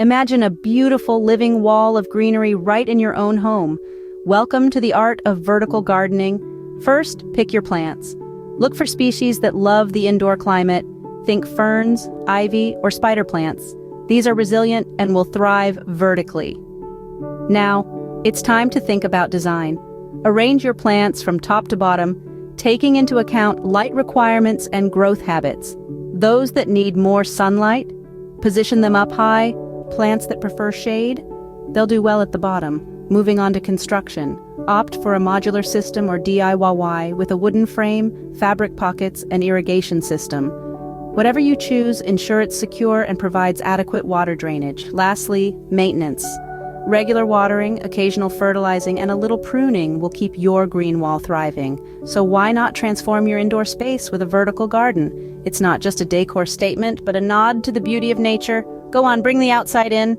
Imagine a beautiful living wall of greenery right in your own home. Welcome to the art of vertical gardening. First, pick your plants. Look for species that love the indoor climate. Think ferns, ivy, or spider plants. These are resilient and will thrive vertically. Now, it's time to think about design. Arrange your plants from top to bottom, taking into account light requirements and growth habits. Those that need more sunlight, position them up high. Plants that prefer shade, they'll do well at the bottom. Moving on to construction. Opt for a modular system or DIY with a wooden frame, fabric pockets, and irrigation system. Whatever you choose, ensure it's secure and provides adequate water drainage. Lastly, maintenance. Regular watering, occasional fertilizing, and a little pruning will keep your green wall thriving. So why not transform your indoor space with a vertical garden? It's not just a decor statement, but a nod to the beauty of nature. Go on, bring the outside in.